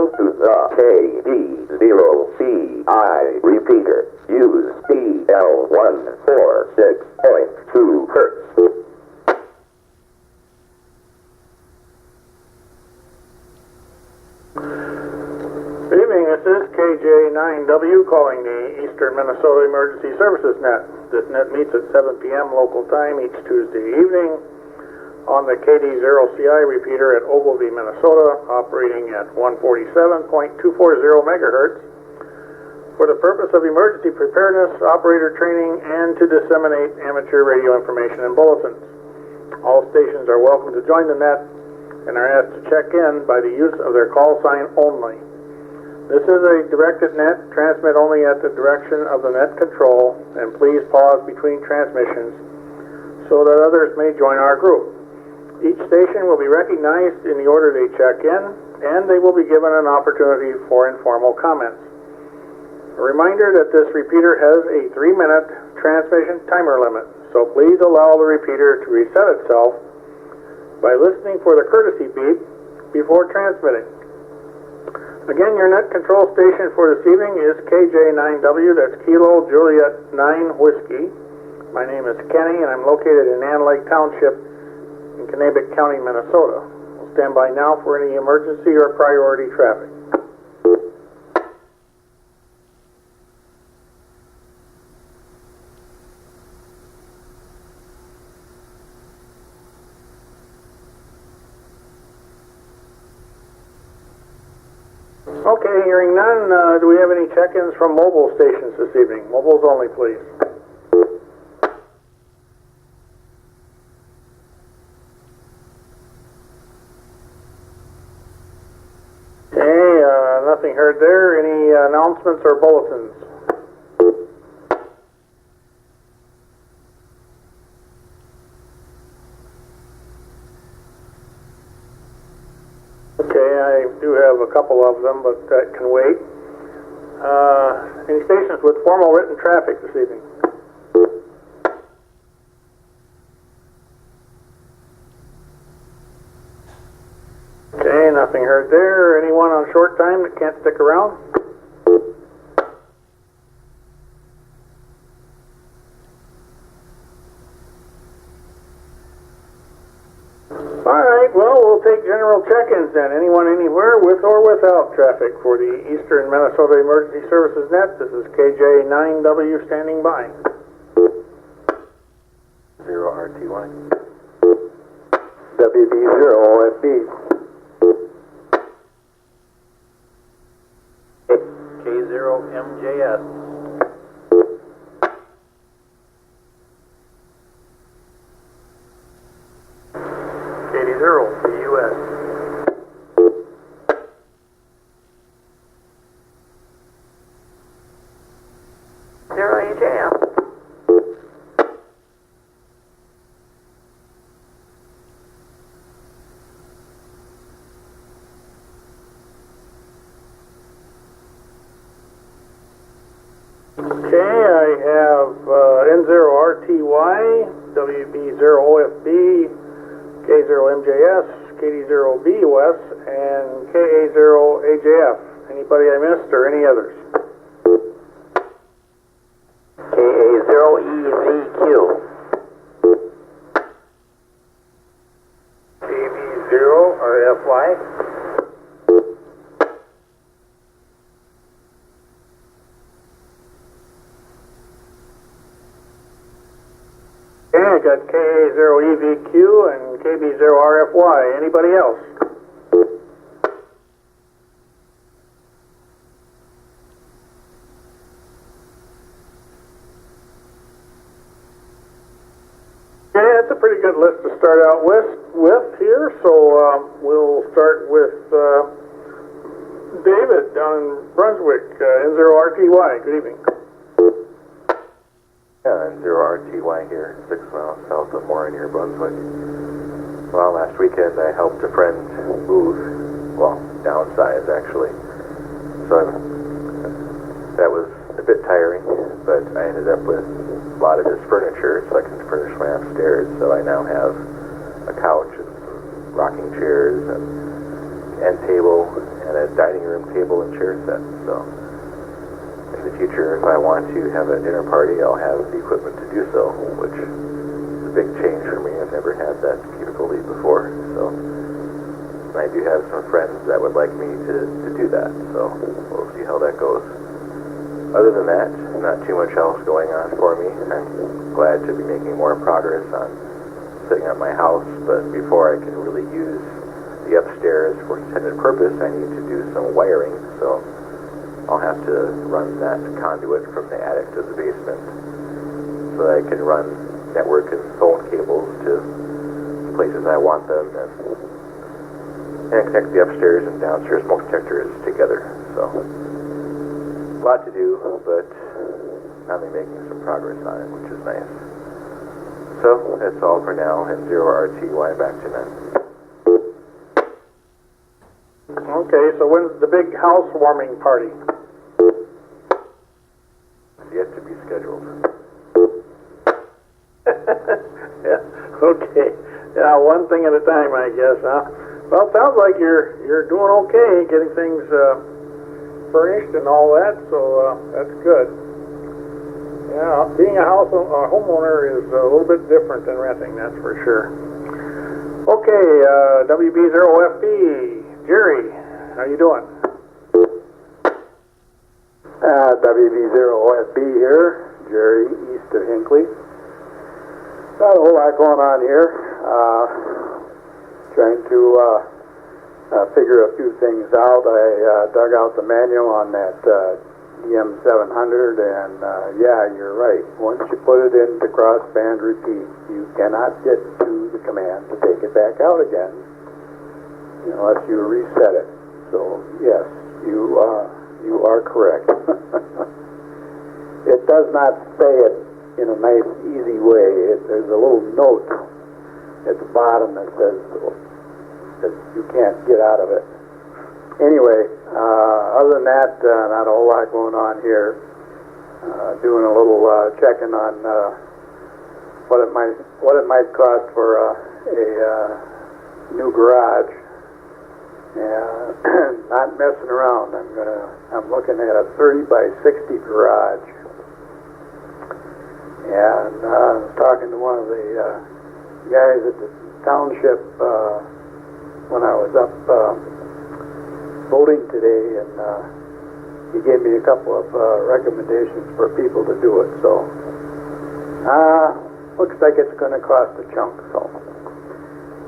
Go to the KD0CI repeater. Use PL146.2 Hz. Good evening, this is KJ9W calling the Eastern Minnesota Emergency Services Net. This net meets at 7 p.m. local time each Tuesday evening on the KD0CI repeater at Ogilvie, Minnesota, operating at 147.240 megahertz for the purpose of emergency preparedness, operator training, and to disseminate amateur radio information and bulletins. All stations are welcome to join the net and are asked to check in by the use of their call sign only. This is a directed net. Transmit only at the direction of the net control, and please pause between transmissions so that others may join our group. Each station will be recognized in the order they check in, and they will be given an opportunity for informal comments. A reminder that this repeater has a 3-minute transmission timer limit, so please allow the repeater to reset itself by listening for the courtesy beep before transmitting. Again, your net control station for this evening is KJ9W, that's Kilo Juliet 9 Whiskey. My name is Kenny, and I'm located in Ann Lake Township in Kanabec County, Minnesota. We'll stand by now for any emergency or priority traffic. Okay, hearing none, do we have any check-ins from mobile stations this evening? Mobiles only, please. Okay, nothing heard there. Any announcements or bulletins? I do have a couple of them, but that can wait. Any stations with formal written traffic this evening? Okay, nothing heard there. Anyone on short time that can't stick around? Alright, well, we'll take general check-ins then. Anyone anywhere with or without traffic for the Eastern Minnesota Emergency Services Net. This is KJ9W standing by. 0RTY. WB0OFB. K0MJS. KD0 BUS. Zero AJF. Okay, I have N0RTY, WB0OFB, K0MJS, KD0BUS, and KA0AJF. Anybody I missed or any others? KA0EVQ. KB0RFY. Okay, I got KA0EVQ and KB0RFY. Anybody else? Okay, that's a pretty good list to start out with here. So we'll start with David down in Brunswick, N0RTY. Good evening. Yeah, 0RTY here, 6 miles south of Warren, near Brunswick. Well, last weekend I helped a friend move, well, downsize actually. So that was a bit tiring, but I ended up with a lot of his furniture, so I can furnish my upstairs. So I now have a couch and some rocking chairs and end table and a dining room table and chair set. So in the future, if I want to have a dinner party, I'll have the equipment to do so, which is a big change for me. I've never had that capability before. So I do have some friends that would like me to do that. So we'll see how that goes. Other than that, not too much else going on for me. I'm glad to be making more progress on setting up my house, but before I can really use the upstairs for intended purpose, I need to do some wiring, so I'll have to run that conduit from the attic to the basement so that I can run network and phone cables to places I want them and connect the upstairs and downstairs smoke detectors together. So a lot to do, but finally making some progress on it, which is nice. So that's all for now, and 0RTY back to net. Okay, so when's the big housewarming party? Yet to be scheduled. Yeah, okay. Yeah, one thing at a time, I guess, huh? Well, it sounds like you're doing okay, getting things furnished and all that, so that's good. Yeah, being a homeowner is a little bit different than renting, that's for sure. Okay, WB0FB, Jerry, how you doing? WB0FB here, Jerry, east of Hinckley. Not a whole lot going on here. Trying to figure a few things out. I dug out the manual on that EM700, and yeah, you're right. Once you put it into crossband repeat, you cannot get to the command to take it back out again unless you reset it. So yes, you are correct. It does not say it in a nice, easy way. There's a little note at the bottom that says that you can't get out of it. Anyway, other than that, not a whole lot going on here. Doing a little checking on what it might cost for a new garage. And not messing around. I'm looking at a 30 by 60 garage. And I was talking to one of the guys at the township when I was up voting today, and he gave me a couple of recommendations for people to do it. So looks like it's going to cost a chunk. So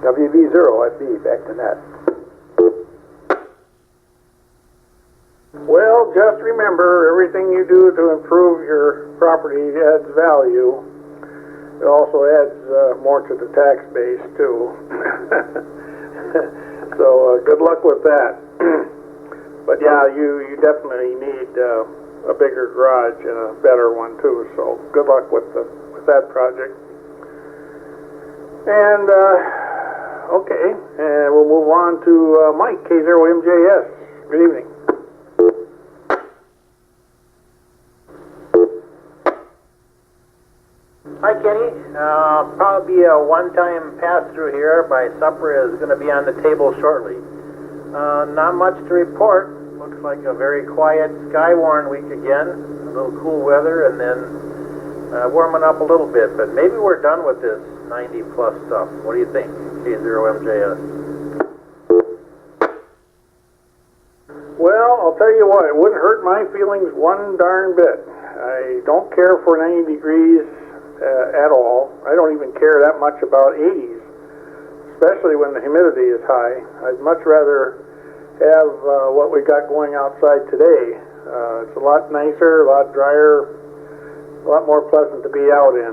WB0 FB, back to net. Well, just remember, everything you do to improve your property adds value. It also adds more to the tax base, too. So good luck with that. But yeah, you definitely need a bigger garage and a better one, too. So good luck with that project. And, okay, and we'll move on to Mike, K0MJS. Good evening. Hi, Kenny. Probably be a one-time pass-through here. My supper is going to be on the table shortly. Not much to report. Looks like a very quiet, sky-worn week again. A little cool weather, and then warming up a little bit. But maybe we're done with this 90-plus stuff. What do you think, K0MJS? Well, I'll tell you what, it wouldn't hurt my feelings one darn bit. I don't care for 90 degrees at all. I don't even care that much about 80s, especially when the humidity is high. I'd much rather have what we got going outside today. It's a lot nicer, a lot drier, a lot more pleasant to be out in.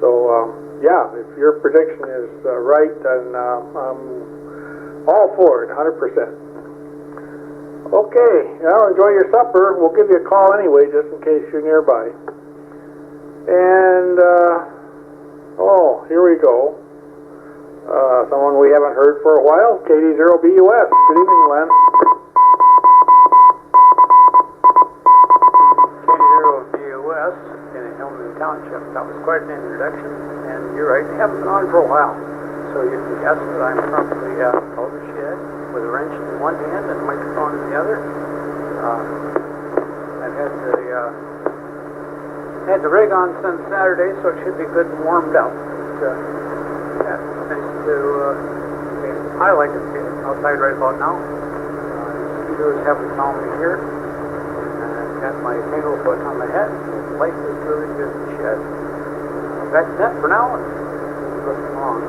So, yeah, if your prediction is right, then I'm all for it, 100%. Okay, well, enjoy your supper. We'll give you a call anyway, just in case you're nearby. And, here we go. Someone we haven't heard for a while, KD0BUS. Good evening, Len. KD0BUS in Hillman Township. That was quite an introduction, and you're right, they haven't been on for a while. So you can guess that I'm from the Culver Shed. with a wrench in one hand and a microphone in the other. I've had the rig on since Saturday, so it should be good and warmed up. But, yeah, it's nice to, I like it outside right about now. Mosquitoes haven't found me here. I've got my tanglefoot on my head. Life is really good in the shed. That's it for now, and looking along.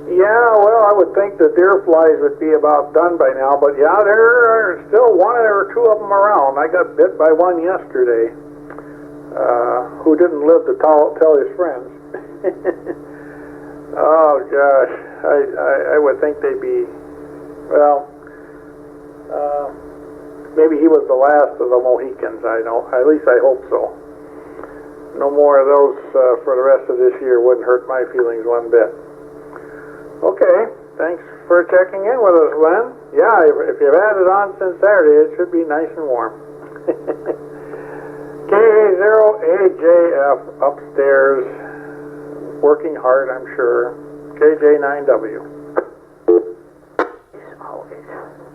Yeah, well, I would think the deer flies would be about done by now, but yeah, there are still one or two of them around. I got bit by one yesterday, who didn't live to tell his friends. Oh gosh, I would think they'd be, well, maybe he was the last of the Mohicans. I know, at least I hope so. No more of those for the rest of this year wouldn't hurt my feelings one bit. Okay, thanks for checking in with us, Glenn. Yeah, if you've had it on since Saturday, it should be nice and warm. KA0AJF upstairs, working hard, I'm sure. KJ9W. Always.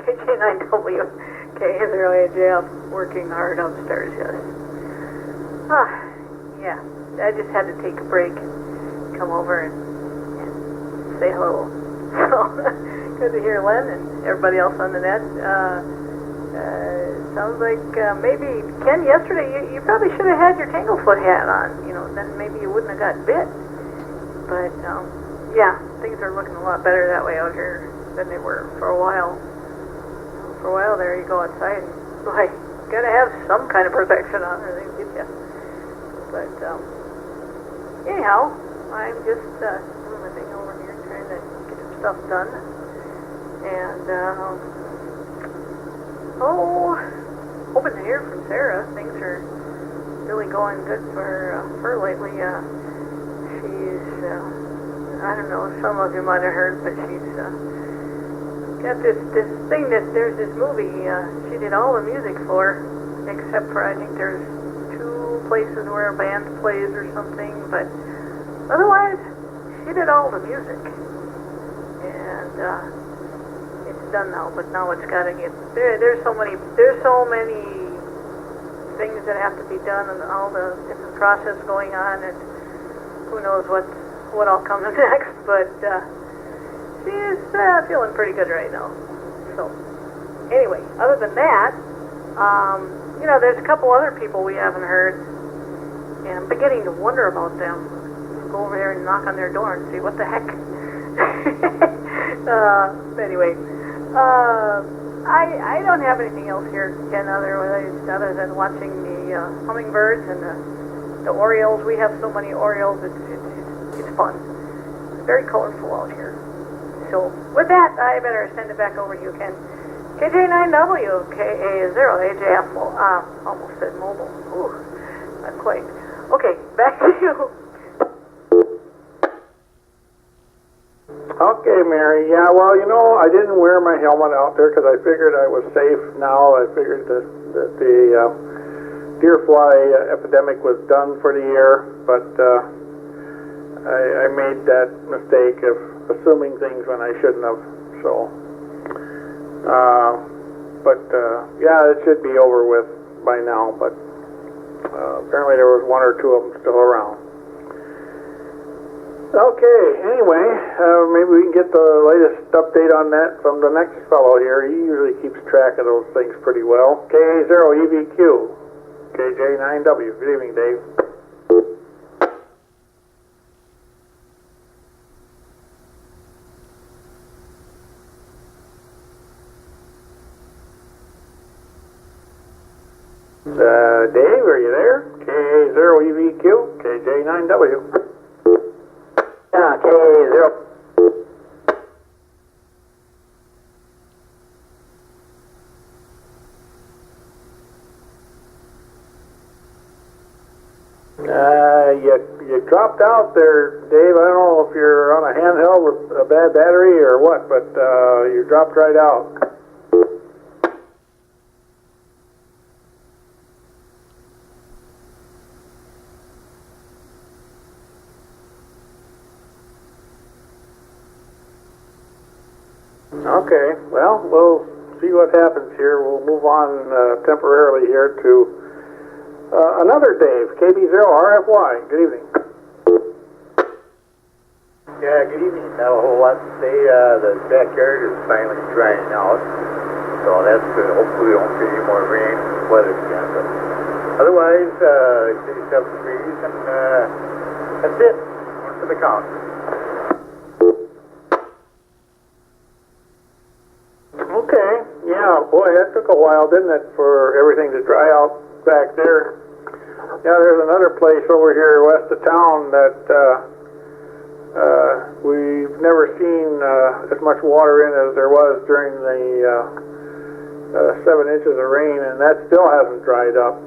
KJ9W, KA0AJF, working hard upstairs, yes. Yeah, I just had to take a break, come over and say hello. So, good to hear Len and everybody else on the net. Sounds like maybe, Ken, yesterday you probably should have had your Tanglefoot hat on. You know, then maybe you wouldn't have got bit. But, yeah, things are looking a lot better that way out here than they were for a while. For a while there, you go outside and, boy, gotta have some kind of protection on or they get you. But, anyhow, I'm just doing my thing over here, trying to get some stuff done. And, hoping to hear from Sarah. Things are really going good for her lately. She's, I don't know, some of you might have heard, but she's got this thing that there's this movie she did all the music for, except for I think there's 2 places where a band plays or something, but otherwise, she did all the music, and it's done now. But now it's got to get there's so many things that have to be done, and all the different process going on, and who knows what all comes next. But she's feeling pretty good right now. So anyway, other than that, there's a couple other people we haven't heard, and I'm beginning to wonder about them. Go over there and knock on their door and see what the heck. Anyway, I don't have anything else here, Ken, other than watching the hummingbirds and the orioles. We have so many orioles, it's fun. It's very colorful out here. So with that, I better send it back over to you, Ken. KJ9W, KA0AJF, almost said mobile. Ooh, not quite. Okay, back to you. Okay, Mary. Yeah, well, I didn't wear my helmet out there because I figured I was safe now. I figured that the deer fly epidemic was done for the year, but I made that mistake of assuming things when I shouldn't have. So, yeah, it should be over with by now, but apparently there was 1 or 2 of them still around. Okay, anyway, maybe we can get the latest update on that from the next fellow here. He usually keeps track of those things pretty well. KA0EVQ, KJ9W. Good evening, Dave. Dave, are you there? KA0EVQ, KJ9W. Yeah, KA0. You dropped out there, Dave. I don't know if you're on a handheld with a bad battery or what, but you dropped right out. Okay, well, we'll see what happens here. We'll move on temporarily here to another Dave, KB0RFY. Good evening. Yeah, good evening. Not a whole lot to say. The backyard is finally drying out, so that's good. Hopefully we won't get any more rain and weather again. But otherwise, 37 degrees, and that's it. One for the count. Okay, yeah, boy, that took a while, didn't it, for everything to dry out back there. Yeah, there's another place over here west of town that we've never seen as much water in as there was during the 7 inches of rain, and that still hasn't dried up.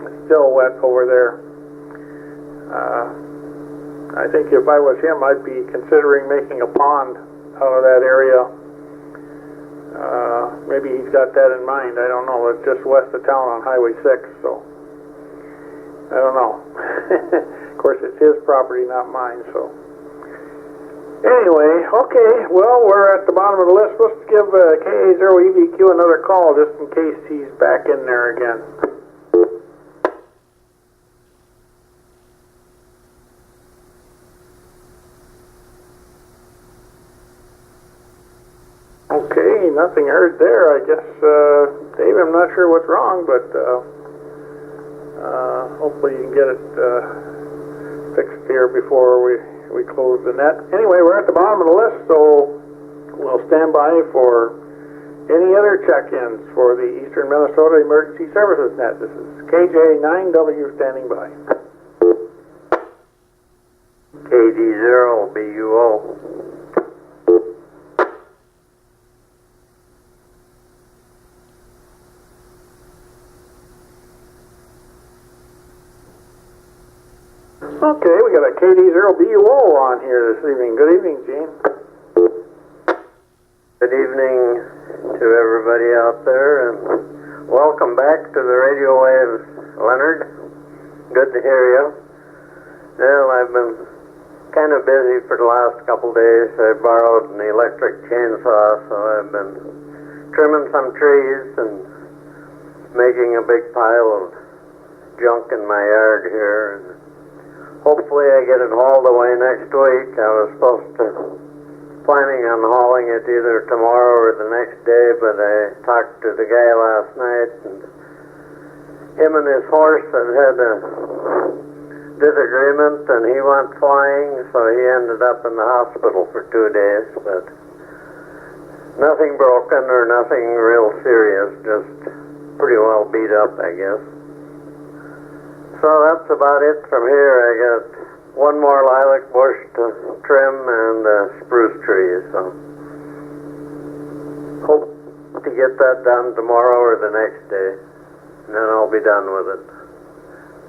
It's still wet over there. I think if I was him, I'd be considering making a pond out of that area. Maybe he's got that in mind. I don't know. It's just west of town on Highway 6, so I don't know. Of course, it's his property, not mine, so. Anyway, okay, well, we're at the bottom of the list. Let's give KA0EVQ another call just in case he's back in there again. Okay, nothing heard there. I guess, Dave, I'm not sure what's wrong, but hopefully you can get it fixed here before we close the net. Anyway, we're at the bottom of the list, so we'll stand by for any other check-ins for the Eastern Minnesota Emergency Services Net. This is KJ9W standing by. KD0BUO. Okay, we got a KD0BUO on here this evening. Good evening, Gene. Good evening to everybody out there, and welcome back to the radio waves, Leonard. Good to hear you. Well, I've been kind of busy for the last couple days. I borrowed an electric chainsaw, so I've been trimming some trees and making a big pile of junk in my yard here. And hopefully I get it hauled away next week. I was planning on hauling it either tomorrow or the next day, but I talked to the guy last night, and him and his horse had a disagreement, and he went flying, so he ended up in the hospital for 2 days, but nothing broken or nothing real serious, just pretty well beat up, I guess. So that's about it from here. I got one more lilac bush to trim and a spruce tree, so hope to get that done tomorrow or the next day, and then I'll be done with it.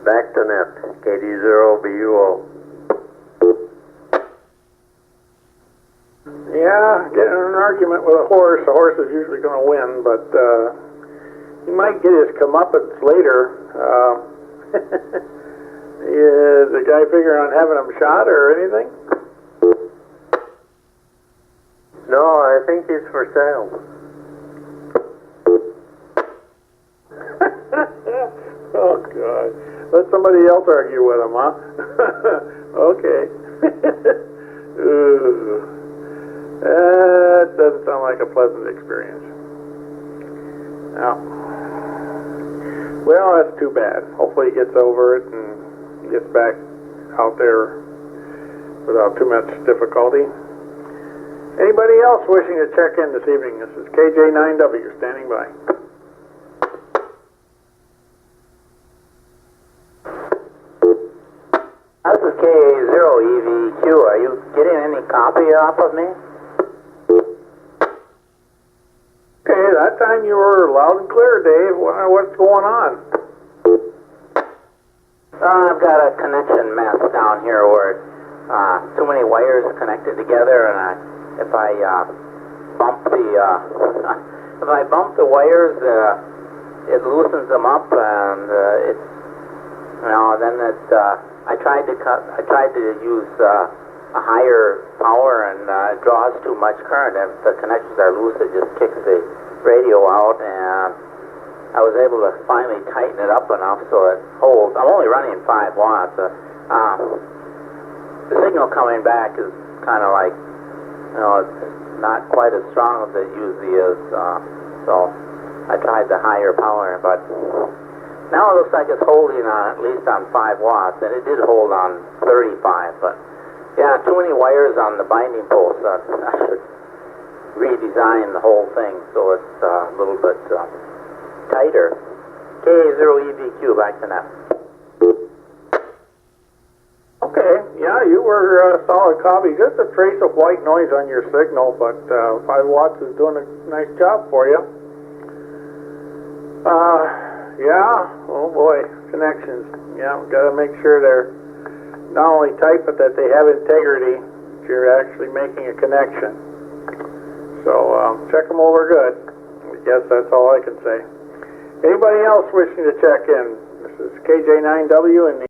Back to net, KD0BUO. Yeah, getting in an argument with a horse is usually going to win, but he might get his comeuppance later. Is the guy figuring on having him shot or anything? No, I think he's for sale. Oh, God. Let somebody else argue with him, huh? Okay. That doesn't sound like a pleasant experience. Now, well, that's too bad. Hopefully he gets over it and gets back out there without too much difficulty. Anybody else wishing to check in this evening? This is KJ9W standing by. This is KA0EVQ. Are you getting any copy off of me? Okay, that time you were loud and clear, Dave. What's going on? I've got a connection mess down here where too many wires are connected together, and if I bump the wires, it loosens them up, and then I tried to use a higher power and it draws too much current. If the connections are loose, it just kicks the radio out, and I was able to finally tighten it up enough so it holds. I'm only running 5 watts. The signal coming back is kind of like, it's not quite as strong as it usually is. So I tried the higher power, but now it looks like it's holding on at least on 5 watts, and it did hold on 35. But yeah, too many wires on the binding post. I should redesign the whole thing so it's a little bit tighter. K0EDQ, back to net. Okay, yeah, you were solid copy. Just a trace of white noise on your signal, but 5 watts is doing a nice job for you. Yeah, oh boy, connections. Yeah, we've got to make sure they're not only tight, but that they have integrity, that you're actually making a connection. So check them over good. I guess that's all I can say. Anybody else wishing to check in? This is KJ9W in the